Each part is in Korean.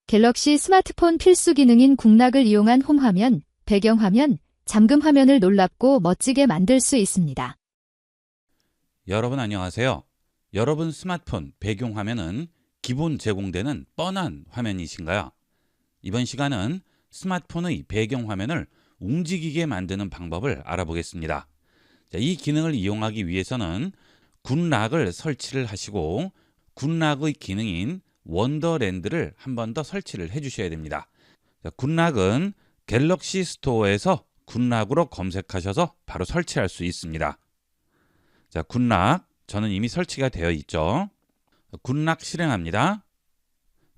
갤럭시 스마트폰 필수 기능인 국락을 이용한 홈화면, 배경화면, 잠금화면을 놀랍고 멋지게 만들 수 있습니다. 여러분 안녕하세요. 여러분 스마트폰 배경화면은 기본 제공되는 뻔한 화면이신가요? 이번 시간은 스마트폰의 배경화면을 움직이게 만드는 방법을 알아보겠습니다. 이 기능을 이용하기 위해서는 굿락을 설치를 하시고 굿락의 기능인 원더랜드를 한 번 더 설치를 해 주셔야 됩니다. 굿락은 갤럭시 스토어에서 굿락으로 검색하셔서 바로 설치할 수 있습니다. 자, 굿락 저는 이미 설치가 되어 있죠. 굿락 실행합니다.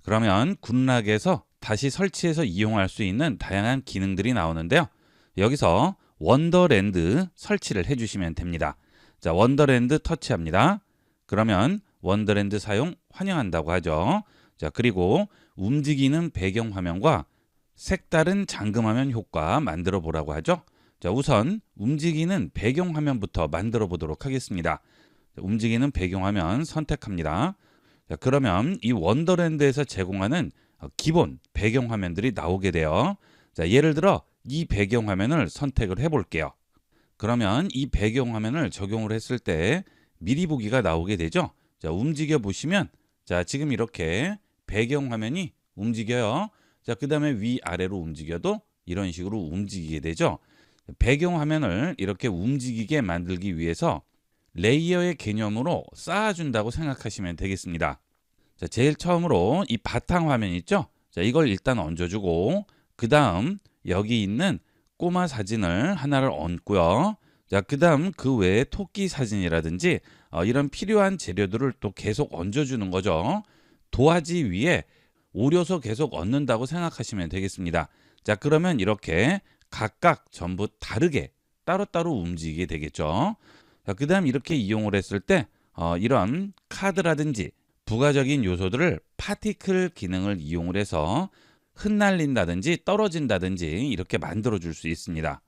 그러면 굿락에서 다시 설치해서 이용할 수 있는 다양한 기능들이 나오는데요. 여기서 원더랜드 설치를 해주시면 됩니다. 자, 원더랜드 터치합니다. 그러면 원더랜드 사용 환영한다고 하죠. 자, 그리고 움직이는 배경화면과 색다른 잠금화면 효과 만들어 보라고 하죠. 자, 우선 움직이는 배경화면부터 만들어 보도록 하겠습니다. 자, 움직이는 배경화면 선택합니다. 자, 그러면 이 원더랜드에서 제공하는 기본 배경화면들이 나오게 돼요. 자, 예를 들어 이 배경화면을 선택을 해 볼게요. 그러면 이 배경화면을 적용을 했을 때 미리 보기가 나오게 되죠. 자, 움직여 보시면 자, 지금 이렇게 배경화면이 움직여요. 자, 그 다음에 위아래로 움직여도 이런 식으로 움직이게 되죠. 배경화면을 이렇게 움직이게 만들기 위해서 레이어의 개념으로 쌓아준다고 생각하시면 되겠습니다. 자, 제일 처음으로 이 바탕화면 있죠? 자, 이걸 일단 얹어주고 그 다음 여기 있는 꼬마 사진을 하나를 얹고요. 자, 그 다음 그 외에 토끼 사진이라든지 이런 필요한 재료들을 또 계속 얹어주는 거죠. 도화지 위에 오려서 계속 얹는다고 생각하시면 되겠습니다. 자, 그러면 이렇게 각각 전부 다르게 따로따로 움직이게 되겠죠. 자, 그 다음 이렇게 이용을 했을 때 이런 카드라든지 부가적인 요소들을 파티클 기능을 이용을 해서 흩날린다든지 떨어진다든지 이렇게 만들어 줄 수 있습니다.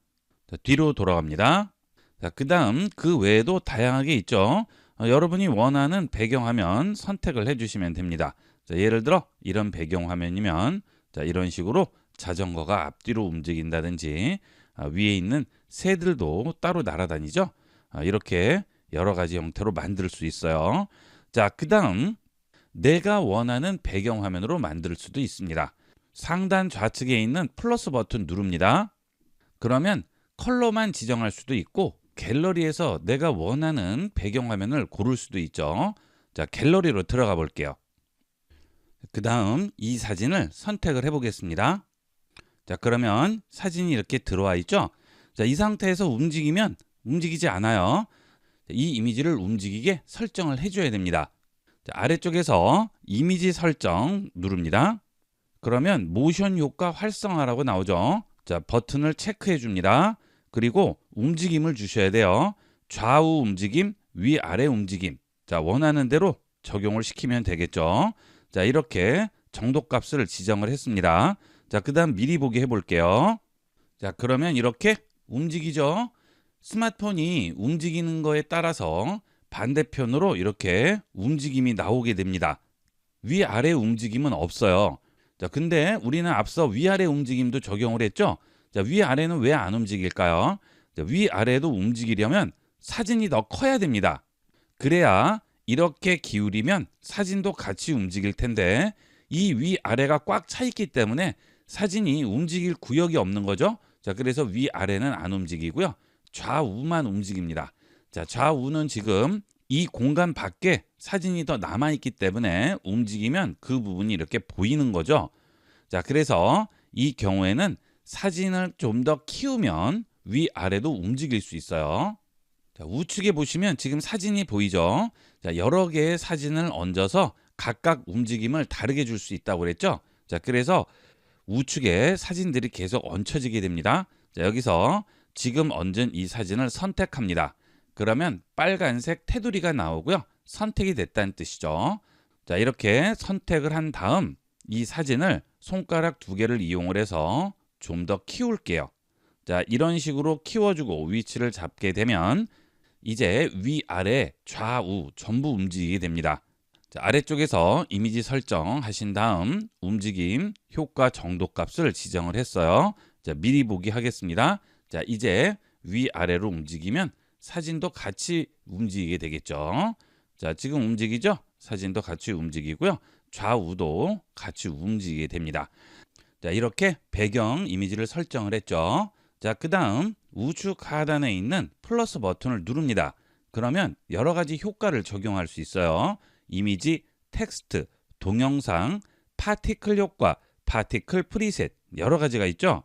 자, 뒤로 돌아갑니다. 자, 그 다음 그 외에도 다양하게 있죠. 여러분이 원하는 배경화면 선택을 해주시면 됩니다. 자, 예를 들어 이런 배경화면이면 자, 이런 식으로 자전거가 앞뒤로 움직인다든지 위에 있는 새들도 따로 날아다니죠. 이렇게 여러 가지 형태로 만들 수 있어요. 자, 그 다음 내가 원하는 배경화면으로 만들 수도 있습니다. 상단 좌측에 있는 플러스 버튼 누릅니다. 그러면 컬러만 지정할 수도 있고 갤러리에서 내가 원하는 배경화면을 고를 수도 있죠. 자, 갤러리로 들어가 볼게요. 그 다음 이 사진을 선택을 해 보겠습니다. 자, 그러면 사진이 이렇게 들어와 있죠. 자, 이 상태에서 움직이면 움직이지 않아요. 이 이미지를 움직이게 설정을 해줘야 됩니다. 자, 아래쪽에서 이미지 설정 누릅니다. 그러면 모션 효과 활성화라고 나오죠. 자, 버튼을 체크해 줍니다. 그리고 움직임을 주셔야 돼요. 좌우 움직임, 위아래 움직임. 자, 원하는 대로 적용을 시키면 되겠죠. 자, 이렇게 정도값을 지정을 했습니다. 자, 그 다음 미리 보기 해볼게요. 자, 그러면 이렇게 움직이죠. 스마트폰이 움직이는 거에 따라서 반대편으로 이렇게 움직임이 나오게 됩니다. 위아래 움직임은 없어요. 자, 근데 우리는 앞서 위아래 움직임도 적용을 했죠. 자, 위아래는 왜 안 움직일까요? 자, 위아래도 움직이려면 사진이 더 커야 됩니다. 그래야 이렇게 기울이면 사진도 같이 움직일 텐데 이 위아래가 꽉 차 있기 때문에 사진이 움직일 구역이 없는 거죠. 자, 그래서 위아래는 안 움직이고요. 좌우만 움직입니다. 자, 좌우는 지금 이 공간 밖에 사진이 더 남아있기 때문에 움직이면 그 부분이 이렇게 보이는 거죠. 자, 그래서 이 경우에는 사진을 좀 더 키우면 위아래도 움직일 수 있어요. 자, 우측에 보시면 지금 사진이 보이죠. 자, 여러 개의 사진을 얹어서 각각 움직임을 다르게 줄 수 있다고 그랬죠. 자, 그래서 우측에 사진들이 계속 얹혀지게 됩니다. 자, 여기서 지금 얹은 이 사진을 선택합니다. 그러면 빨간색 테두리가 나오고요. 선택이 됐다는 뜻이죠. 자, 이렇게 선택을 한 다음 이 사진을 손가락 두 개를 이용을 해서 좀 더 키울게요. 자, 이런 식으로 키워주고 위치를 잡게 되면 이제 위아래 좌우 전부 움직이게 됩니다. 자, 아래쪽에서 이미지 설정하신 다음 움직임, 효과 정도 값을 지정을 했어요. 자, 미리 보기 하겠습니다. 자, 이제 위아래로 움직이면 사진도 같이 움직이게 되겠죠. 자, 지금 움직이죠? 사진도 같이 움직이고요. 좌우도 같이 움직이게 됩니다. 자, 이렇게 배경 이미지를 설정을 했죠. 자, 그 다음 우측 하단에 있는 플러스 버튼을 누릅니다. 그러면 여러 가지 효과를 적용할 수 있어요. 이미지, 텍스트, 동영상, 파티클 효과, 파티클 프리셋 여러 가지가 있죠.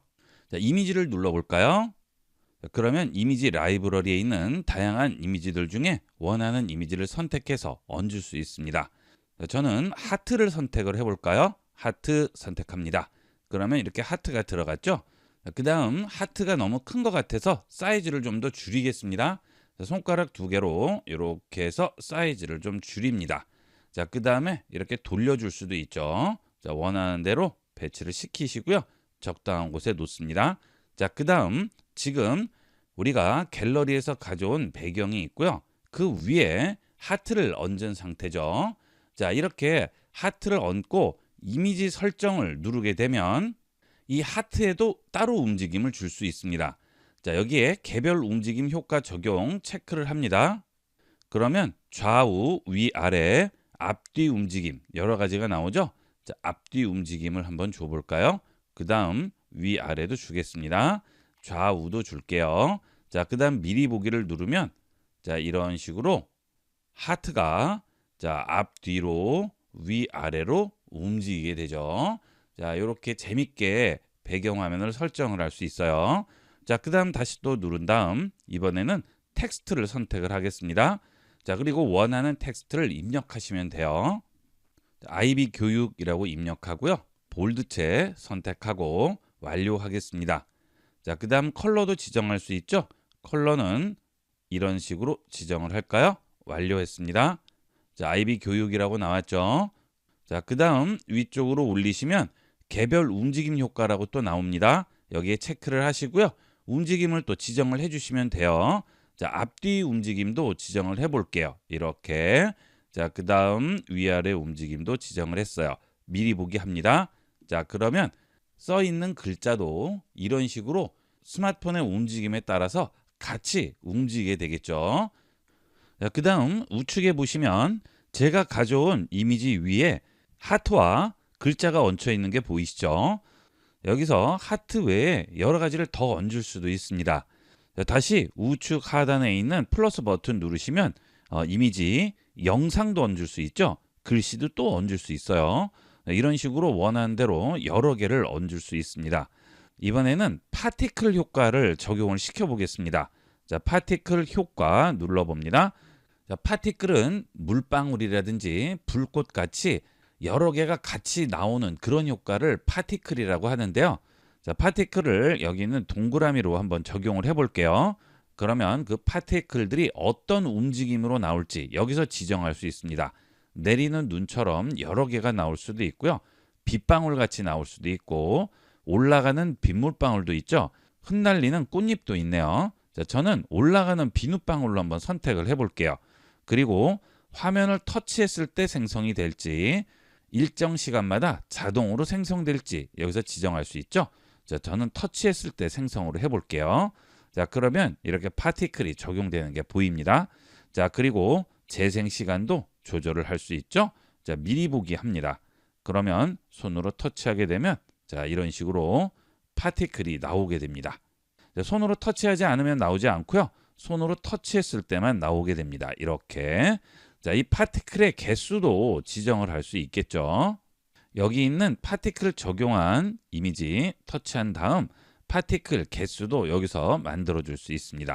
자, 이미지를 눌러볼까요? 자, 그러면 이미지 라이브러리에 있는 다양한 이미지들 중에 원하는 이미지를 선택해서 얹을 수 있습니다. 자, 저는 하트를 선택을 해볼까요? 하트 선택합니다. 그러면 이렇게 하트가 들어갔죠. 그 다음 하트가 너무 큰 것 같아서 사이즈를 좀 더 줄이겠습니다. 자, 손가락 2개로 이렇게 해서 사이즈를 좀 줄입니다. 자, 그 다음에 이렇게 돌려줄 수도 있죠. 자, 원하는 대로 배치를 시키시고요. 적당한 곳에 놓습니다. 자, 그 다음 지금 우리가 갤러리에서 가져온 배경이 있고요. 그 위에 하트를 얹은 상태죠. 자, 이렇게 하트를 얹고 이미지 설정을 누르게 되면 이 하트에도 따로 움직임을 줄 수 있습니다. 자, 여기에 개별 움직임 효과 적용 체크를 합니다. 그러면 좌우, 위아래, 앞뒤 움직임 여러 가지가 나오죠. 자, 앞뒤 움직임을 한번 줘볼까요? 그 다음 위아래도 주겠습니다. 좌우도 줄게요. 자, 그 다음 미리 보기를 누르면 자, 이런 식으로 하트가 자, 앞뒤로 위아래로 움직이게 되죠. 자, 이렇게 재밌게 배경화면을 설정을 할 수 있어요. 자, 그 다음 다시 또 누른 다음 이번에는 텍스트를 선택을 하겠습니다. 자, 그리고 원하는 텍스트를 입력하시면 돼요. IB 교육이라고 입력하고요. 볼드체 선택하고 완료하겠습니다. 자, 그 다음 컬러도 지정할 수 있죠. 컬러는 이런 식으로 지정을 할까요? 완료했습니다. 자, IB 교육이라고 나왔죠. 자, 그 다음 위쪽으로 올리시면 개별 움직임 효과라고 또 나옵니다. 여기에 체크를 하시고요. 움직임을 또 지정을 해주시면 돼요. 자, 앞뒤 움직임도 지정을 해볼게요. 이렇게. 자, 그 다음 위아래 움직임도 지정을 했어요. 미리 보기 합니다. 자, 그러면 써 있는 글자도 이런 식으로 스마트폰의 움직임에 따라서 같이 움직이게 되겠죠. 자, 그 다음 우측에 보시면 제가 가져온 이미지 위에 하트와 글자가 얹혀 있는 게 보이시죠? 여기서 하트 외에 여러 가지를 더 얹을 수도 있습니다. 자, 다시 우측 하단에 있는 플러스 버튼 누르시면 이미지, 영상도 얹을 수 있죠? 글씨도 또 얹을 수 있어요. 이런 식으로 원하는 대로 여러 개를 얹을 수 있습니다. 이번에는 파티클 효과를 적용을 시켜 보겠습니다. 자, 파티클 효과 눌러봅니다. 자, 파티클은 물방울이라든지 불꽃 같이 여러 개가 같이 나오는 그런 효과를 파티클이라고 하는데요. 자, 파티클을 여기 있는 동그라미로 한번 적용을 해볼게요. 그러면 그 파티클들이 어떤 움직임으로 나올지 여기서 지정할 수 있습니다. 내리는 눈처럼 여러 개가 나올 수도 있고요. 빗방울 같이 나올 수도 있고 올라가는 빗물방울도 있죠. 흩날리는 꽃잎도 있네요. 자, 저는 올라가는 비눗방울로 한번 선택을 해볼게요. 그리고 화면을 터치했을 때 생성이 될지 일정 시간마다 자동으로 생성될지 여기서 지정할 수 있죠. 자, 저는 터치했을 때 생성으로 해볼게요. 자, 그러면 이렇게 파티클이 적용되는 게 보입니다. 자, 그리고 재생 시간도 조절을 할 수 있죠. 자, 미리 보기 합니다. 그러면 손으로 터치하게 되면 자, 이런 식으로 파티클이 나오게 됩니다. 자, 손으로 터치하지 않으면 나오지 않고요. 손으로 터치했을 때만 나오게 됩니다. 이렇게. 자, 이 파티클의 개수도 지정을 할 수 있겠죠. 여기 있는 파티클 적용한 이미지 터치한 다음 파티클 개수도 여기서 만들어 줄 수 있습니다.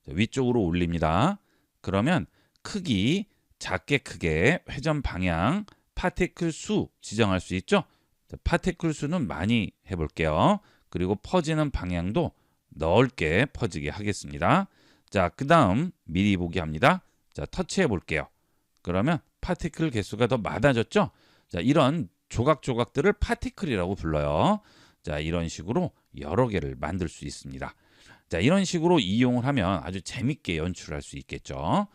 자, 위쪽으로 올립니다. 그러면 크기, 작게 크게, 회전 방향, 파티클 수 지정할 수 있죠. 자, 파티클 수는 많이 해볼게요. 그리고 퍼지는 방향도 넓게 퍼지게 하겠습니다. 자, 그 다음 미리 보기 합니다. 자, 터치해 볼게요. 그러면 파티클 개수가 더 많아졌죠. 자, 이런 조각조각들을 파티클이라고 불러요. 자, 이런 식으로 여러 개를 만들 수 있습니다. 자, 이런 식으로 이용을 하면 아주 재밌게 연출할 수 있겠죠.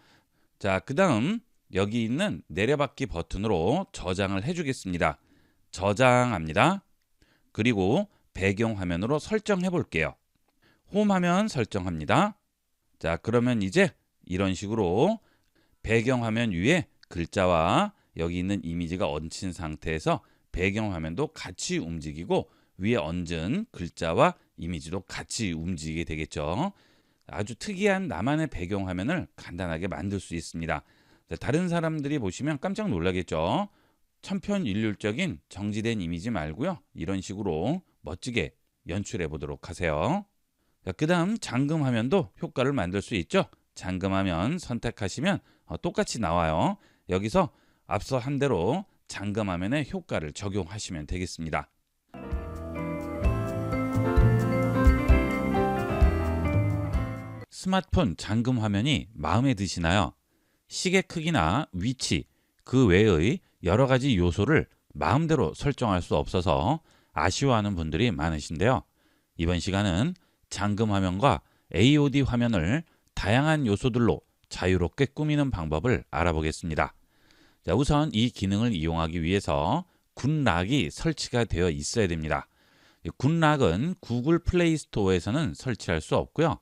자, 그 다음 여기 있는 내려받기 버튼으로 저장을 해주겠습니다. 저장합니다. 그리고 배경화면으로 설정해 볼게요. 홈화면 설정합니다. 자, 그러면 이제 이런 식으로 배경화면 위에 글자와 여기 있는 이미지가 얹힌 상태에서 배경화면도 같이 움직이고 위에 얹은 글자와 이미지도 같이 움직이게 되겠죠. 아주 특이한 나만의 배경화면을 간단하게 만들 수 있습니다. 자, 다른 사람들이 보시면 깜짝 놀라겠죠. 천편일률적인 정지된 이미지 말고요. 이런 식으로 멋지게 연출해 보도록 하세요. 자, 그 다음 잠금화면도 효과를 만들 수 있죠. 잠금화면 선택하시면 똑같이 나와요. 여기서 앞서 한 대로 잠금화면의 효과를 적용하시면 되겠습니다. 스마트폰 잠금 화면이 마음에 드시나요? 시계 크기나 위치, 그 외의 여러 가지 요소를 마음대로 설정할 수 없어서 아쉬워하는 분들이 많으신데요. 이번 시간은 잠금 화면과 AOD 화면을 다양한 요소들로 자유롭게 꾸미는 방법을 알아보겠습니다. 자, 우선 이 기능을 이용하기 위해서 굿락이 설치가 되어 있어야 됩니다. 굿락은 구글 플레이 스토어에서는 설치할 수 없고요.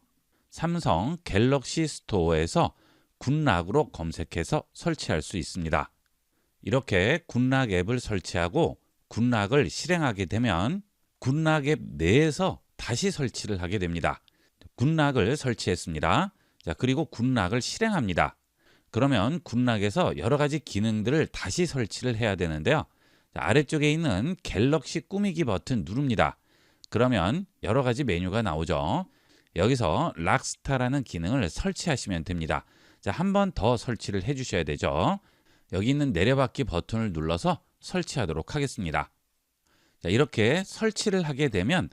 삼성 갤럭시 스토어에서 굿락으로 검색해서 설치할 수 있습니다. 이렇게 굿락 앱을 설치하고 굿락을 실행하게 되면 굿락 앱 내에서 다시 설치를 하게 됩니다. 굿락을 설치했습니다. 자, 그리고 굿락을 실행합니다. 그러면 굿락에서 여러 가지 기능들을 다시 설치를 해야 되는데요. 자, 아래쪽에 있는 갤럭시 꾸미기 버튼 누릅니다. 그러면 여러 가지 메뉴가 나오죠. 여기서 락스타라는 기능을 설치하시면 됩니다. 자, 한 번 더 설치를 해 주셔야 되죠. 여기 있는 내려받기 버튼을 눌러서 설치하도록 하겠습니다. 자, 이렇게 설치를 하게 되면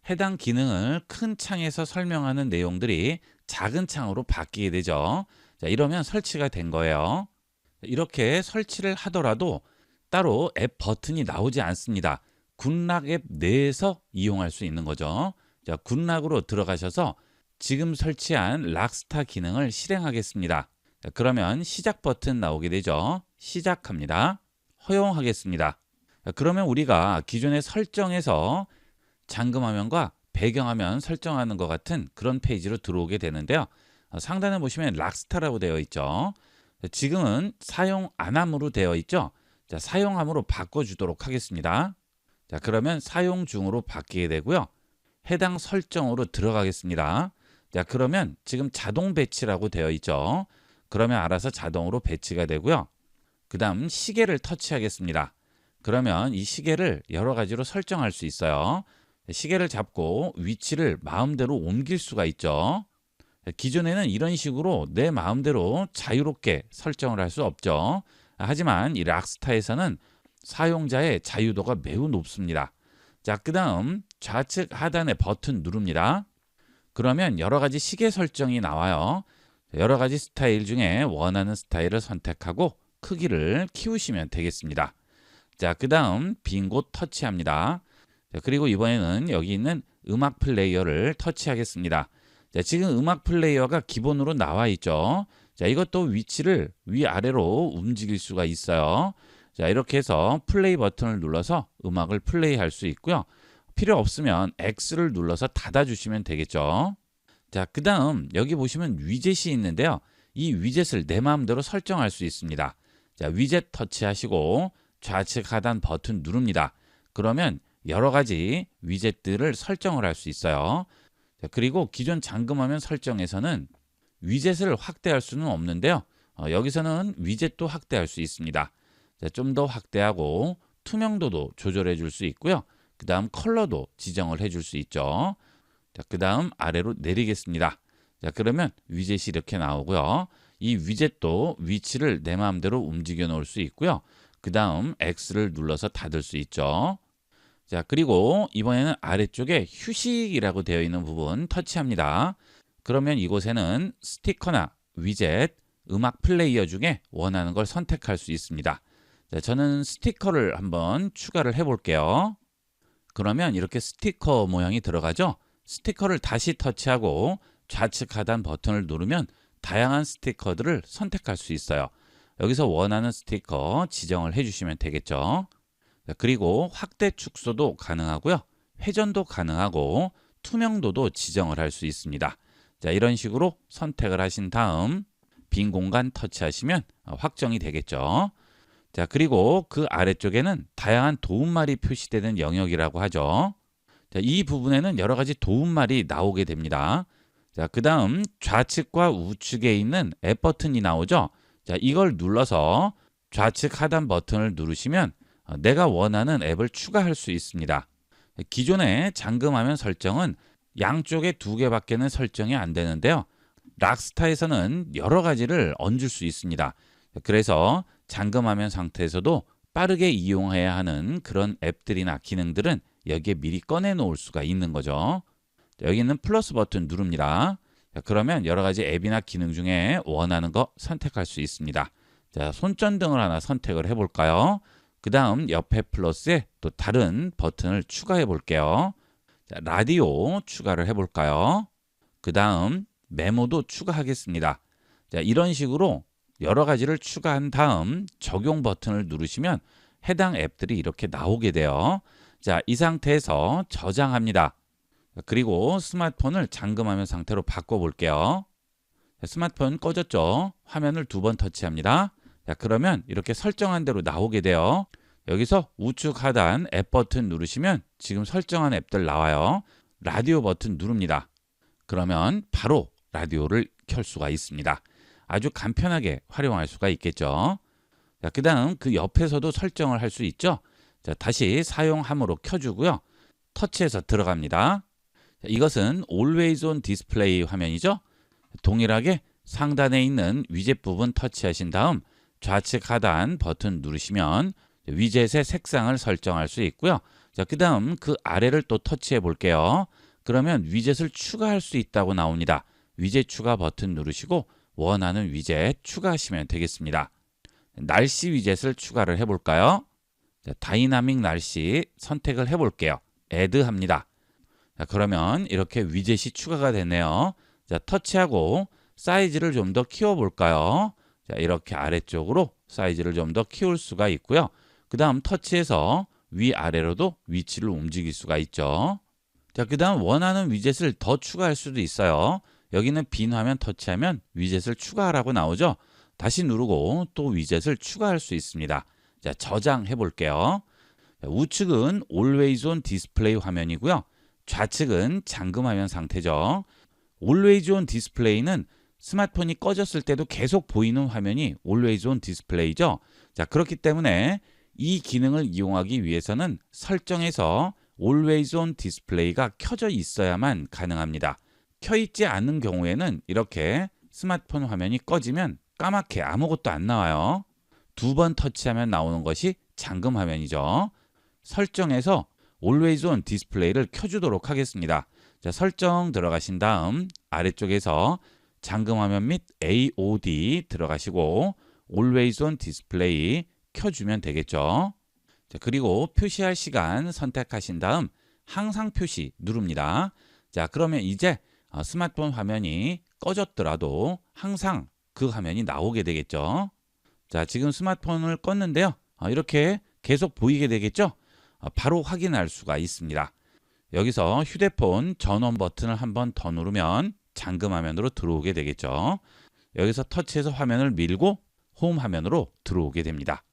해당 기능을 큰 창에서 설명하는 내용들이 작은 창으로 바뀌게 되죠. 자, 이러면 설치가 된 거예요. 이렇게 설치를 하더라도 따로 앱 버튼이 나오지 않습니다. 굿락 앱 내에서 이용할 수 있는 거죠. 자, 굿락으로 들어가셔서 지금 설치한 락스타 기능을 실행하겠습니다. 자, 그러면 시작 버튼 나오게 되죠. 시작합니다. 허용하겠습니다. 자, 그러면 우리가 기존의 설정에서 잠금화면과 배경화면 설정하는 것 같은 그런 페이지로 들어오게 되는데요. 상단에 보시면 락스타라고 되어 있죠. 자, 지금은 사용 안함으로 되어 있죠. 자, 사용함으로 바꿔주도록 하겠습니다. 자, 그러면 사용 중으로 바뀌게 되고요. 해당 설정으로 들어가겠습니다. 자, 그러면 지금 자동 배치라고 되어 있죠. 그러면 알아서 자동으로 배치가 되고요. 그 다음 시계를 터치하겠습니다. 그러면 이 시계를 여러 가지로 설정할 수 있어요. 시계를 잡고 위치를 마음대로 옮길 수가 있죠. 기존에는 이런 식으로 내 마음대로 자유롭게 설정을 할 수 없죠. 하지만 이 락스타에서는 사용자의 자유도가 매우 높습니다. 자, 그 다음 좌측 하단의 버튼 누릅니다. 그러면 여러 가지 시계 설정이 나와요. 여러 가지 스타일 중에 원하는 스타일을 선택하고 크기를 키우시면 되겠습니다. 자, 그 다음 빈 곳 터치합니다. 자, 그리고 이번에는 여기 있는 음악 플레이어를 터치하겠습니다. 자, 지금 음악 플레이어가 기본으로 나와 있죠. 자, 이것도 위치를 위아래로 움직일 수가 있어요. 자, 이렇게 해서 플레이 버튼을 눌러서 음악을 플레이할 수 있고요. 필요 없으면 X를 눌러서 닫아주시면 되겠죠. 자, 그 다음 여기 보시면 위젯이 있는데요. 이 위젯을 내 마음대로 설정할 수 있습니다. 자, 위젯 터치하시고 좌측 하단 버튼 누릅니다. 그러면 여러 가지 위젯들을 설정을 할 수 있어요. 자, 그리고 기존 잠금화면 설정에서는 위젯을 확대할 수는 없는데요. 여기서는 위젯도 확대할 수 있습니다. 좀 더 확대하고 투명도도 조절해 줄 수 있고요. 그 다음 컬러도 지정을 해 줄 수 있죠. 자, 그 다음 아래로 내리겠습니다. 자, 그러면 위젯이 이렇게 나오고요. 이 위젯도 위치를 내 마음대로 움직여 놓을 수 있고요. 그 다음 X를 눌러서 닫을 수 있죠. 자, 그리고 이번에는 아래쪽에 휴식이라고 되어 있는 부분 터치합니다. 그러면 이곳에는 스티커나 위젯, 음악 플레이어 중에 원하는 걸 선택할 수 있습니다. 자, 저는 스티커를 한번 추가를 해 볼게요. 그러면 이렇게 스티커 모양이 들어가죠. 스티커를 다시 터치하고 좌측 하단 버튼을 누르면 다양한 스티커들을 선택할 수 있어요. 여기서 원하는 스티커 지정을 해주시면 되겠죠. 자, 그리고 확대 축소도 가능하고요. 회전도 가능하고 투명도도 지정을 할 수 있습니다. 자, 이런 식으로 선택을 하신 다음 빈 공간 터치하시면 확정이 되겠죠. 자, 그리고 그 아래쪽에는 다양한 도움말이 표시되는 영역이라고 하죠. 자, 이 부분에는 여러 가지 도움말이 나오게 됩니다. 자, 그 다음 좌측과 우측에 있는 앱 버튼이 나오죠. 자, 이걸 눌러서 좌측 하단 버튼을 누르시면 내가 원하는 앱을 추가할 수 있습니다. 기존의 잠금화면 설정은 양쪽에 2개밖에는 설정이 안 되는데요. 락스타에서는 여러 가지를 얹을 수 있습니다. 그래서 잠금화면 상태에서도 빠르게 이용해야 하는 그런 앱들이나 기능들은 여기에 미리 꺼내 놓을 수가 있는 거죠. 여기 있는 플러스 버튼 누릅니다. 자, 그러면 여러 가지 앱이나 기능 중에 원하는 거 선택할 수 있습니다. 자, 손전등을 하나 선택을 해볼까요? 그 다음 옆에 플러스에 또 다른 버튼을 추가해 볼게요. 자, 라디오 추가를 해볼까요? 그 다음 메모도 추가하겠습니다. 자, 이런 식으로 여러 가지를 추가한 다음 적용 버튼을 누르시면 해당 앱들이 이렇게 나오게 돼요. 자, 이 상태에서 저장합니다. 그리고 스마트폰을 잠금화면 상태로 바꿔볼게요. 자, 스마트폰 꺼졌죠? 화면을 2번 터치합니다. 자, 그러면 이렇게 설정한 대로 나오게 돼요. 여기서 우측 하단 앱 버튼 누르시면 지금 설정한 앱들 나와요. 라디오 버튼 누릅니다. 그러면 바로 라디오를 켤 수가 있습니다. 아주 간편하게 활용할 수가 있겠죠. 자, 그 다음 그 옆에서도 설정을 할 수 있죠. 자, 다시 사용함으로 켜주고요. 터치해서 들어갑니다. 자, 이것은 Always on Display 화면이죠. 동일하게 상단에 있는 위젯 부분 터치하신 다음 좌측 하단 버튼 누르시면 위젯의 색상을 설정할 수 있고요. 자, 그 다음 그 아래를 또 터치해 볼게요. 그러면 위젯을 추가할 수 있다고 나옵니다. 위젯 추가 버튼 누르시고 원하는 위젯 추가하시면 되겠습니다. 날씨 위젯을 추가를 해볼까요? 자, 다이나믹 날씨 선택을 해볼게요. Add 합니다. 자, 그러면 이렇게 위젯이 추가가 되네요. 자, 터치하고 사이즈를 좀 더 키워볼까요? 자, 이렇게 아래쪽으로 사이즈를 좀 더 키울 수가 있고요. 그 다음 터치해서 위아래로도 위치를 움직일 수가 있죠. 자, 그 다음 원하는 위젯을 더 추가할 수도 있어요. 여기는 빈 화면 터치하면 위젯을 추가하라고 나오죠. 다시 누르고 또 위젯을 추가할 수 있습니다. 자, 저장해 볼게요. 우측은 Always on Display 화면이고요. 좌측은 잠금 화면 상태죠. Always on Display는 스마트폰이 꺼졌을 때도 계속 보이는 화면이 Always on Display죠. 자, 그렇기 때문에 이 기능을 이용하기 위해서는 설정에서 Always on Display가 켜져 있어야만 가능합니다. 켜 있지 않은 경우에는 이렇게 스마트폰 화면이 꺼지면 까맣게 아무것도 안 나와요. 2번 터치하면 나오는 것이 잠금 화면이죠. 설정에서 Always on Display를 켜주도록 하겠습니다. 자, 설정 들어가신 다음 아래쪽에서 잠금 화면 및 AOD 들어가시고 Always on Display 켜주면 되겠죠. 자, 그리고 표시할 시간 선택하신 다음 항상 표시 누릅니다. 자, 그러면 이제 스마트폰 화면이 꺼졌더라도 항상 그 화면이 나오게 되겠죠. 자, 지금 스마트폰을 껐는데요. 이렇게 계속 보이게 되겠죠. 바로 확인할 수가 있습니다. 여기서 휴대폰 전원 버튼을 한 번 더 누르면 잠금 화면으로 들어오게 되겠죠. 여기서 터치해서 화면을 밀고 홈 화면으로 들어오게 됩니다.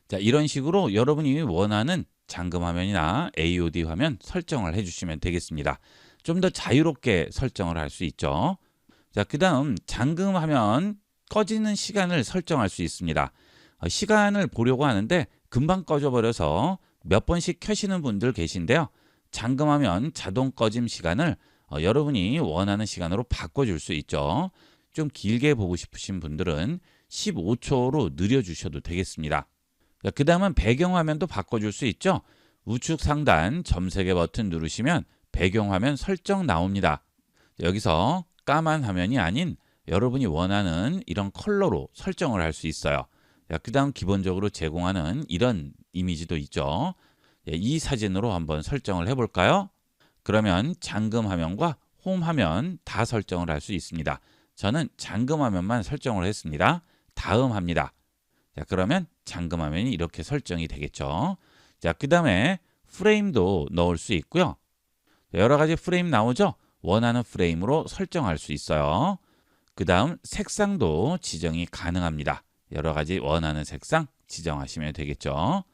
자, 이런 식으로 여러분이 원하는 잠금 화면이나 AOD 화면 설정을 해주시면 되겠습니다. 좀 더 자유롭게 설정을 할 수 있죠. 자, 그 다음 잠금 화면 꺼지는 시간을 설정할 수 있습니다. 시간을 보려고 하는데 금방 꺼져버려서 몇 번씩 켜시는 분들 계신데요. 잠금하면 자동 꺼짐 시간을 여러분이 원하는 시간으로 바꿔줄 수 있죠. 좀 길게 보고 싶으신 분들은 15초로 늘려주셔도 되겠습니다. 그 다음은 배경화면도 바꿔줄 수 있죠. 우측 상단 점 3개 버튼 누르시면 배경화면 설정 나옵니다. 여기서 까만 화면이 아닌 여러분이 원하는 이런 컬러로 설정을 할 수 있어요. 그 다음 기본적으로 제공하는 이런 이미지도 있죠. 이 사진으로 한번 설정을 해볼까요? 그러면 잠금 화면과 홈 화면 다 설정을 할 수 있습니다. 저는 잠금 화면만 설정을 했습니다. 다음 합니다. 자, 그러면 잠금 화면이 이렇게 설정이 되겠죠. 자, 그 다음에 프레임도 넣을 수 있고요. 여러 가지 프레임 나오죠? 원하는 프레임으로 설정할 수 있어요. 그 다음 색상도 지정이 가능합니다. 여러 가지 원하는 색상 지정하시면 되겠죠.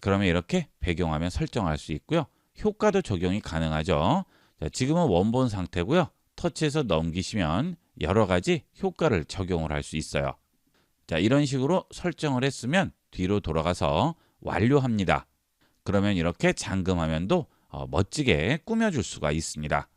그러면 이렇게 배경화면 설정할 수 있고요. 효과도 적용이 가능하죠. 자, 지금은 원본 상태고요. 터치해서 넘기시면 여러 가지 효과를 적용을 할 수 있어요. 자, 이런 식으로 설정을 했으면 뒤로 돌아가서 완료합니다. 그러면 이렇게 잠금 화면도 멋지게 꾸며줄 수가 있습니다.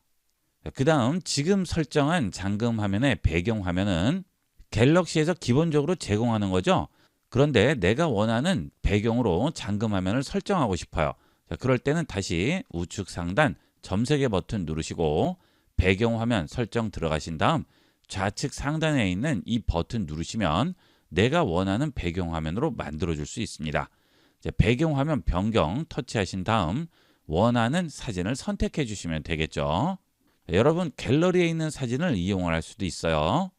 그 다음 지금 설정한 잠금 화면의 배경 화면은 갤럭시에서 기본적으로 제공하는 거죠. 그런데 내가 원하는 배경으로 잠금 화면을 설정하고 싶어요. 자, 그럴 때는 다시 우측 상단 점세개 버튼 누르시고 배경 화면 설정 들어가신 다음 좌측 상단에 있는 이 버튼 누르시면 내가 원하는 배경 화면으로 만들어 줄 수 있습니다. 이제 배경 화면 변경 터치하신 다음 원하는 사진을 선택해 주시면 되겠죠. 여러분 갤러리에 있는 사진을 이용을 할 수도 있어요.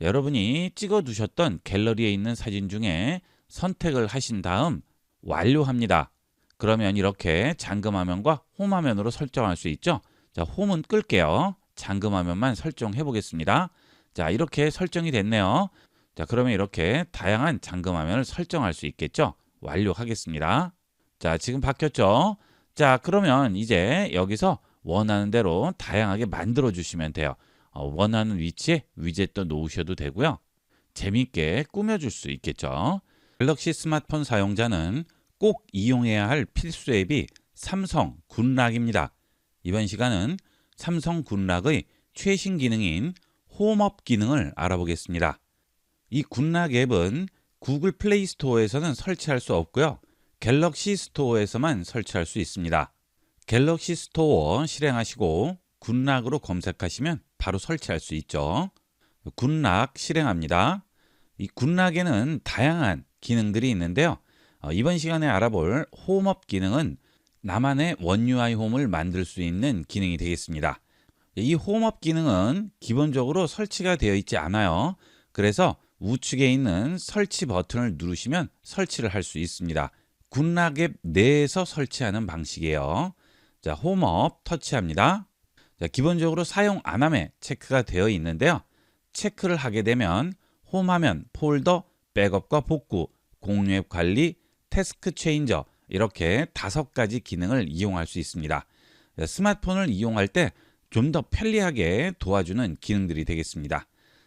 여러분이 찍어 두셨던 갤러리에 있는 사진 중에 선택을 하신 다음 완료합니다. 그러면 이렇게 잠금 화면과 홈 화면으로 설정할 수 있죠. 자, 홈은 끌게요. 잠금 화면만 설정해 보겠습니다. 자, 이렇게 설정이 됐네요. 자, 그러면 이렇게 다양한 잠금 화면을 설정할 수 있겠죠. 완료하겠습니다. 자, 지금 바뀌었죠. 자, 그러면 이제 여기서 원하는 대로 다양하게 만들어 주시면 돼요. 원하는 위치에 위젯도 놓으셔도 되고요. 재미있게 꾸며줄 수 있겠죠. 갤럭시 스마트폰 사용자는 꼭 이용해야 할 필수 앱이 삼성 굿락입니다. 이번 시간은 삼성 굿락의 최신 기능인 홈업 기능을 알아보겠습니다. 이 굿락 앱은 구글 플레이 스토어에서는 설치할 수 없고요. 갤럭시 스토어에서만 설치할 수 있습니다. 갤럭시 스토어 실행하시고 굿락으로 검색하시면 바로 설치할 수 있죠. 굿락 실행합니다. 이 굿락에는 다양한 기능들이 있는데요. 이번 시간에 알아볼 홈업 기능은 나만의 원 UI 홈을 만들 수 있는 기능이 되겠습니다. 이 홈업 기능은 기본적으로 설치가 되어 있지 않아요. 그래서 우측에 있는 설치 버튼을 누르시면 설치를 할 수 있습니다. 굿락 앱 내에서 설치하는 방식이에요. 자, 홈업 터치합니다. 자, 기본적으로 사용 안 함에 체크가 되어 있는데요. 체크를 하게 되면 홈 화면, 폴더, 백업과 복구, 공유 앱 관리, 태스크 체인저 이렇게 5가지 기능을 이용할 수 있습니다. 자, 스마트폰을 이용할 때 좀 더 편리하게 도와주는 기능들이 되겠습니다.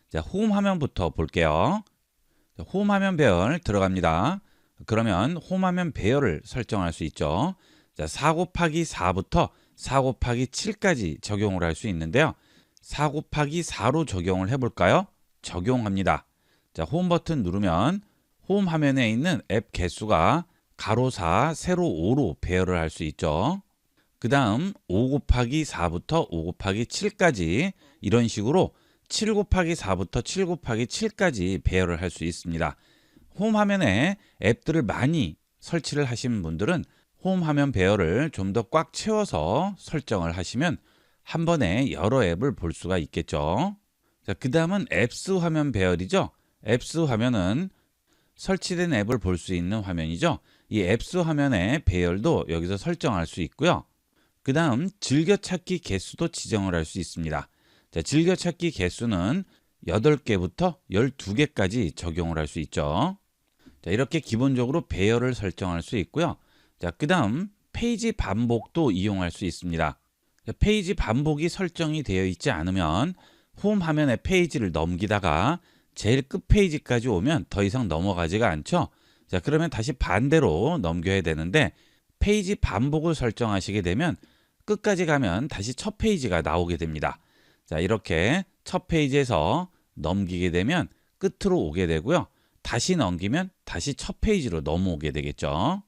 자, 홈 화면부터 볼게요. 자, 홈 화면 배열 들어갑니다. 그러면 홈 화면 배열을 설정할 수 있죠. 자, 4 곱하기 4부터 4 곱하기 7까지 적용을 할 수 있는데요. 4 곱하기 4로 적용을 해볼까요? 적용합니다. 자, 홈 버튼 누르면 홈 화면에 있는 앱 개수가 가로 4, 세로 5로 배열을 할 수 있죠. 그 다음 5 곱하기 4부터 5 곱하기 7까지 이런 식으로 7 곱하기 4부터 7 곱하기 7까지 배열을 할 수 있습니다. 홈 화면에 앱들을 많이 설치를 하신 분들은 홈 화면 배열을 좀 더 꽉 채워서 설정을 하시면 한 번에 여러 앱을 볼 수가 있겠죠. 자, 그 다음은 앱스 화면 배열이죠. 앱스 화면은 설치된 앱을 볼 수 있는 화면이죠. 이 앱스 화면의 배열도 여기서 설정할 수 있고요. 그 다음 즐겨찾기 개수도 지정을 할 수 있습니다. 자, 즐겨찾기 개수는 8개부터 12개까지 적용을 할 수 있죠. 자, 이렇게 기본적으로 배열을 설정할 수 있고요. 자, 그 다음 페이지 반복도 이용할 수 있습니다. 자, 페이지 반복이 설정이 되어 있지 않으면 홈 화면의 페이지를 넘기다가 제일 끝 페이지까지 오면 더 이상 넘어가지가 않죠. 자, 그러면 다시 반대로 넘겨야 되는데 페이지 반복을 설정하시게 되면 끝까지 가면 다시 첫 페이지가 나오게 됩니다. 자, 이렇게 첫 페이지에서 넘기게 되면 끝으로 오게 되고요. 다시 넘기면 다시 첫 페이지로 넘어오게 되겠죠.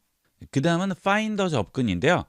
그 다음은 파인더 접근인데요.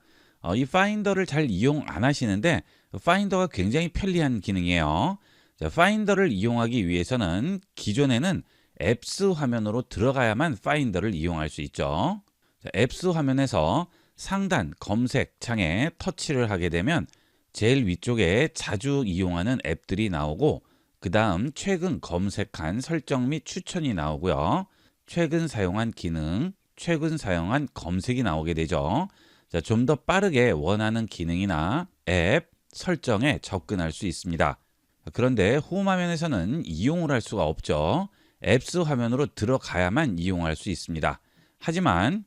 이 파인더를 잘 이용 안 하시는데 파인더가 굉장히 편리한 기능이에요. 자, 파인더를 이용하기 위해서는 기존에는 앱스 화면으로 들어가야만 파인더를 이용할 수 있죠. 자, 앱스 화면에서 상단 검색 창에 터치를 하게 되면 제일 위쪽에 자주 이용하는 앱들이 나오고 그 다음 최근 검색한 설정 및 추천이 나오고요. 최근 사용한 기능, 최근 사용한 검색이 나오게 되죠. 자, 좀 더 빠르게 원하는 기능이나 앱, 설정에 접근할 수 있습니다. 그런데 홈 화면에서는 이용을 할 수가 없죠. 앱스 화면으로 들어가야만 이용할 수 있습니다. 하지만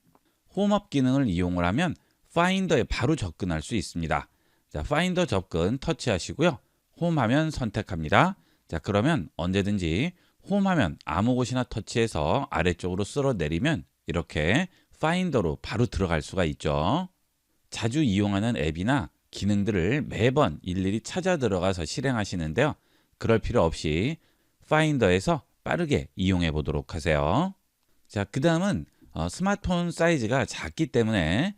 홈업 기능을 이용을 하면 파인더에 바로 접근할 수 있습니다. 자, 파인더 접근 터치하시고요. 홈 화면 선택합니다. 자, 그러면 언제든지 홈 화면 아무 곳이나 터치해서 아래쪽으로 쓸어 내리면 이렇게 파인더로 바로 들어갈 수가 있죠. 자주 이용하는 앱이나 기능들을 매번 일일이 찾아 들어가서 실행하시는데요. 그럴 필요 없이 파인더에서 빠르게 이용해 보도록 하세요. 자, 그 다음은 스마트폰 사이즈가 작기 때문에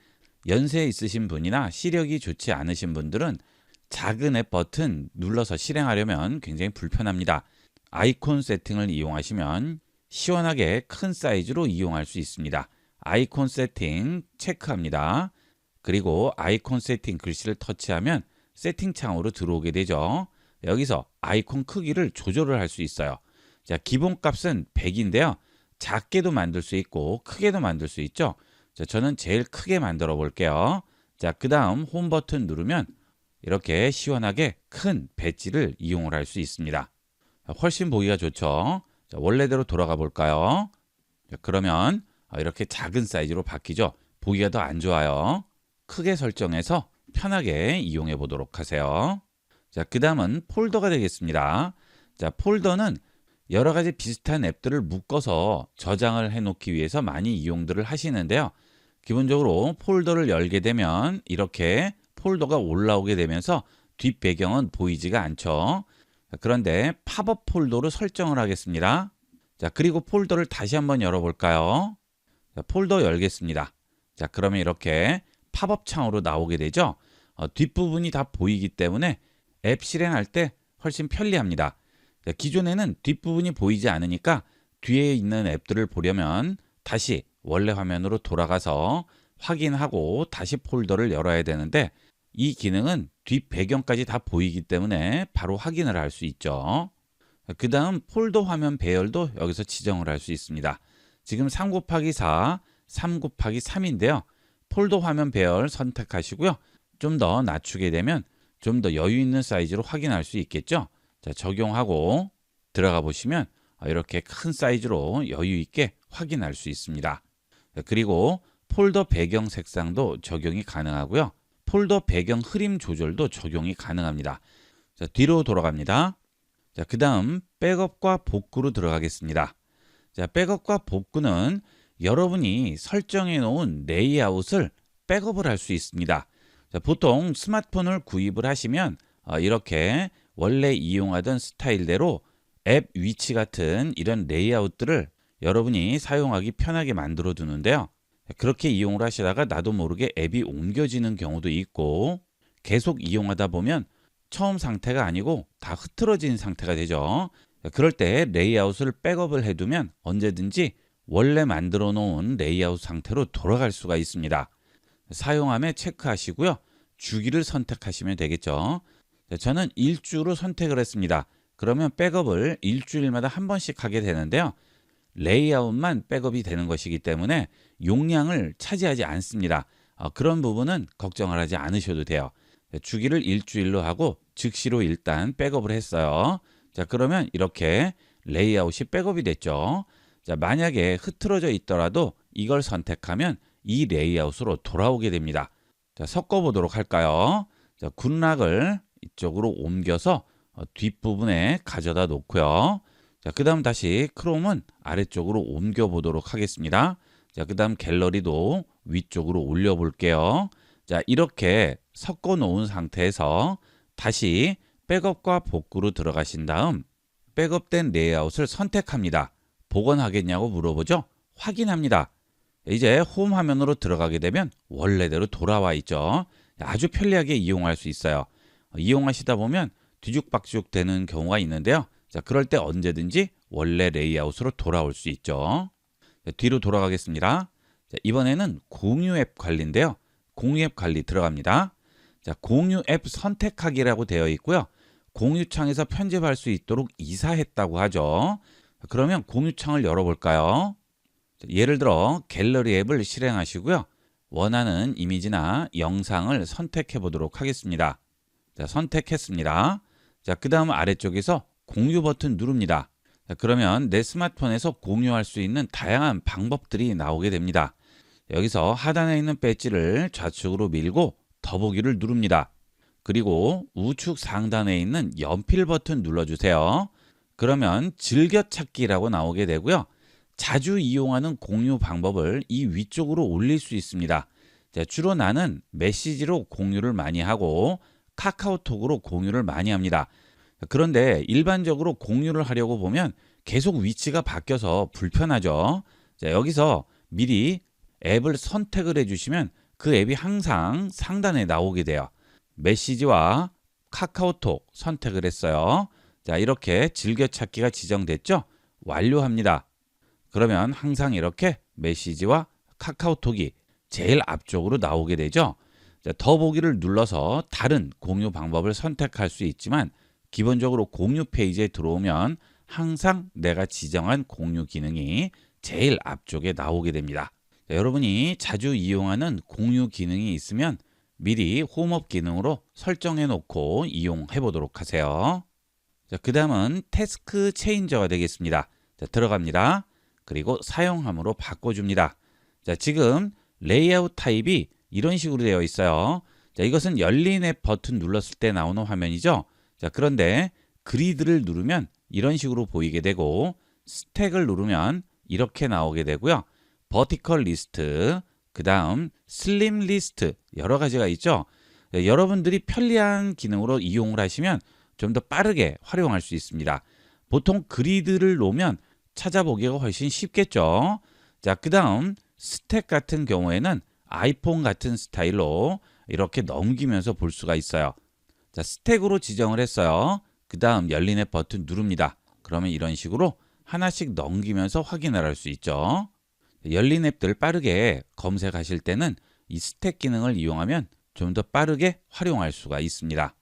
연세 있으신 분이나 시력이 좋지 않으신 분들은 작은 앱 버튼 눌러서 실행하려면 굉장히 불편합니다. 아이콘 세팅을 이용하시면 시원하게 큰 사이즈로 이용할 수 있습니다. 아이콘 세팅 체크합니다. 그리고 아이콘 세팅 글씨를 터치하면 세팅 창으로 들어오게 되죠. 여기서 아이콘 크기를 조절을 할 수 있어요. 자, 기본 값은 100인데요. 작게도 만들 수 있고 크게도 만들 수 있죠. 자, 저는 제일 크게 만들어 볼게요. 자, 그 다음 홈 버튼 누르면 이렇게 시원하게 큰 배지를 이용을 할 수 있습니다. 훨씬 보기가 좋죠. 자, 원래대로 돌아가 볼까요? 자, 그러면 이렇게 작은 사이즈로 바뀌죠. 보기가 더 안 좋아요. 크게 설정해서 편하게 이용해 보도록 하세요. 자, 그 다음은 폴더가 되겠습니다. 자, 폴더는 여러 가지 비슷한 앱들을 묶어서 저장을 해 놓기 위해서 많이 이용들을 하시는데요. 기본적으로 폴더를 열게 되면 이렇게 폴더가 올라오게 되면서 뒷 배경은 보이지가 않죠. 그런데 팝업 폴더로 설정을 하겠습니다. 자, 그리고 폴더를 다시 한번 열어볼까요? 자, 폴더 열겠습니다. 자, 그러면 이렇게 팝업 창으로 나오게 되죠. 뒷부분이 다 보이기 때문에 앱 실행할 때 훨씬 편리합니다. 자, 기존에는 뒷부분이 보이지 않으니까 뒤에 있는 앱들을 보려면 다시 원래 화면으로 돌아가서 확인하고 다시 폴더를 열어야 되는데 이 기능은 뒷 배경까지 다 보이기 때문에 바로 확인을 할 수 있죠. 그 다음 폴더 화면 배열도 여기서 지정을 할 수 있습니다. 지금 3 곱하기 4, 3 곱하기 3인데요. 폴더 화면 배열 선택하시고요. 좀 더 낮추게 되면 좀 더 여유 있는 사이즈로 확인할 수 있겠죠. 자, 적용하고 들어가 보시면 이렇게 큰 사이즈로 여유 있게 확인할 수 있습니다. 그리고 폴더 배경 색상도 적용이 가능하고요. 폴더 배경 흐림 조절도 적용이 가능합니다. 자, 뒤로 돌아갑니다. 자, 그 다음 백업과 복구로 들어가겠습니다. 자, 백업과 복구는 여러분이 설정해 놓은 레이아웃을 백업을 할 수 있습니다. 자, 보통 스마트폰을 구입을 하시면 이렇게 원래 이용하던 스타일대로 앱 위치 같은 이런 레이아웃들을 여러분이 사용하기 편하게 만들어 두는데요. 그렇게 이용을 하시다가 나도 모르게 앱이 옮겨지는 경우도 있고 계속 이용하다 보면 처음 상태가 아니고 다 흐트러진 상태가 되죠. 그럴 때 레이아웃을 백업을 해두면 언제든지 원래 만들어 놓은 레이아웃 상태로 돌아갈 수가 있습니다. 사용함에 체크하시고요. 주기를 선택하시면 되겠죠. 저는 일주로 선택을 했습니다. 그러면 백업을 일주일마다 한 번씩 하게 되는데요. 레이아웃만 백업이 되는 것이기 때문에 용량을 차지하지 않습니다. 그런 부분은 걱정을 하지 않으셔도 돼요. 주기를 일주일로 하고 즉시로 일단 백업을 했어요. 자, 그러면 이렇게 레이아웃이 백업이 됐죠. 자, 만약에 흐트러져 있더라도 이걸 선택하면 이 레이아웃으로 돌아오게 됩니다. 자, 섞어 보도록 할까요? 자, 굿락을 이쪽으로 옮겨서 뒷부분에 가져다 놓고요. 자, 그 다음 다시 크롬은 아래쪽으로 옮겨 보도록 하겠습니다. 자, 그 다음 갤러리도 위쪽으로 올려 볼게요. 자, 이렇게 섞어 놓은 상태에서 다시 백업과 복구로 들어가신 다음 백업된 레이아웃을 선택합니다. 복원하겠냐고 물어보죠. 확인합니다. 이제 홈 화면으로 들어가게 되면 원래대로 돌아와 있죠. 아주 편리하게 이용할 수 있어요. 이용하시다 보면 뒤죽박죽 되는 경우가 있는데요. 자, 그럴 때 언제든지 원래 레이아웃으로 돌아올 수 있죠. 자, 뒤로 돌아가겠습니다. 자, 이번에는 공유 앱 관리인데요. 공유 앱 관리 들어갑니다. 자, 공유 앱 선택하기라고 되어 있고요. 공유 창에서 편집할 수 있도록 이사했다고 하죠. 그러면 공유 창을 열어볼까요? 예를 들어 갤러리 앱을 실행하시고요. 원하는 이미지나 영상을 선택해 보도록 하겠습니다. 자, 선택했습니다. 자, 그 다음 아래쪽에서 공유 버튼 누릅니다. 자, 그러면 내 스마트폰에서 공유할 수 있는 다양한 방법들이 나오게 됩니다. 여기서 하단에 있는 배지를 좌측으로 밀고 더보기를 누릅니다. 그리고 우측 상단에 있는 연필 버튼 눌러주세요. 그러면 즐겨찾기라고 나오게 되고요. 자주 이용하는 공유 방법을 이 위쪽으로 올릴 수 있습니다. 자, 주로 나는 메시지로 공유를 많이 하고 카카오톡으로 공유를 많이 합니다. 그런데 일반적으로 공유를 하려고 보면 계속 위치가 바뀌어서 불편하죠. 자, 여기서 미리 앱을 선택을 해주시면 그 앱이 항상 상단에 나오게 돼요. 메시지와 카카오톡 선택을 했어요. 자, 이렇게 즐겨찾기가 지정됐죠? 완료합니다. 그러면 항상 이렇게 메시지와 카카오톡이 제일 앞쪽으로 나오게 되죠. 자, 더보기를 눌러서 다른 공유 방법을 선택할 수 있지만 기본적으로 공유 페이지에 들어오면 항상 내가 지정한 공유 기능이 제일 앞쪽에 나오게 됩니다. 자, 여러분이 자주 이용하는 공유 기능이 있으면 미리 홈업 기능으로 설정해 놓고 이용해 보도록 하세요. 자, 그 다음은 태스크 체인저가 되겠습니다. 자, 들어갑니다. 그리고 사용함으로 바꿔줍니다. 자, 지금 레이아웃 타입이 이런 식으로 되어 있어요. 자, 이것은 열린 앱 버튼 눌렀을 때 나오는 화면이죠. 자, 그런데 그리드를 누르면 이런 식으로 보이게 되고 스택을 누르면 이렇게 나오게 되고요. 버티컬 리스트, 그 다음 슬림 리스트 여러 가지가 있죠. 자, 여러분들이 편리한 기능으로 이용을 하시면 좀 더 빠르게 활용할 수 있습니다. 보통 그리드를 놓으면 찾아보기가 훨씬 쉽겠죠. 자, 그 다음 스택 같은 경우에는 아이폰 같은 스타일로 이렇게 넘기면서 볼 수가 있어요. 자, 스택으로 지정을 했어요. 그 다음 열린 앱 버튼 누릅니다. 그러면 이런 식으로 하나씩 넘기면서 확인을 할 수 있죠. 열린 앱들 빠르게 검색하실 때는 이 스택 기능을 이용하면 좀 더 빠르게 활용할 수가 있습니다.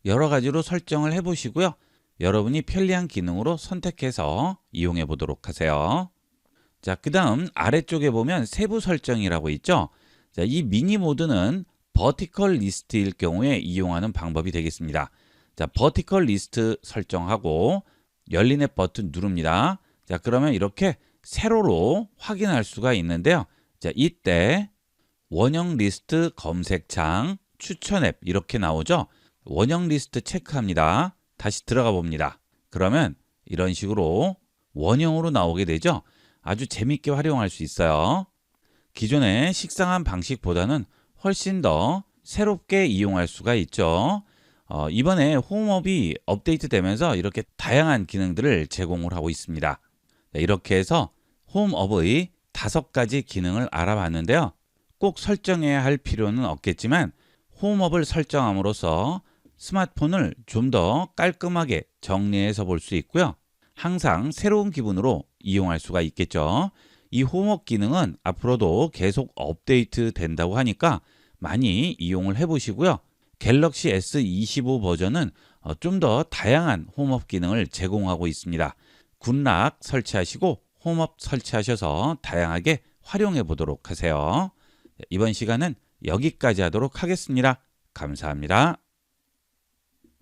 여러 가지로 설정을 해보시고요. 여러분이 편리한 기능으로 선택해서 이용해 보도록 하세요. 자, 그 다음 아래쪽에 보면 세부 설정이라고 있죠. 자, 이 미니 모드는 버티컬 리스트일 경우에 이용하는 방법이 되겠습니다. 자, 버티컬 리스트 설정하고 열린 앱 버튼 누릅니다. 자, 그러면 이렇게 세로로 확인할 수가 있는데요. 자, 이때 원형 리스트 검색창 추천 앱 이렇게 나오죠. 원형 리스트 체크합니다. 다시 들어가 봅니다. 그러면 이런 식으로 원형으로 나오게 되죠. 아주 재밌게 활용할 수 있어요. 기존의 식상한 방식보다는 훨씬 더 새롭게 이용할 수가 있죠. 이번에 홈업이 업데이트 되면서 이렇게 다양한 기능들을 제공을 하고 있습니다. 이렇게 해서 홈업의 5가지 기능을 알아봤는데요. 꼭 설정해야 할 필요는 없겠지만 홈업을 설정함으로써 스마트폰을 좀 더 깔끔하게 정리해서 볼 수 있고요. 항상 새로운 기분으로 이용할 수가 있겠죠. 이 홈업 기능은 앞으로도 계속 업데이트 된다고 하니까 많이 이용을 해보시고요. 갤럭시 S25 버전은 좀 더 다양한 홈업 기능을 제공하고 있습니다. 굿락 설치하시고 홈업 설치하셔서 다양하게 활용해 보도록 하세요. 이번 시간은 여기까지 하도록 하겠습니다. 감사합니다.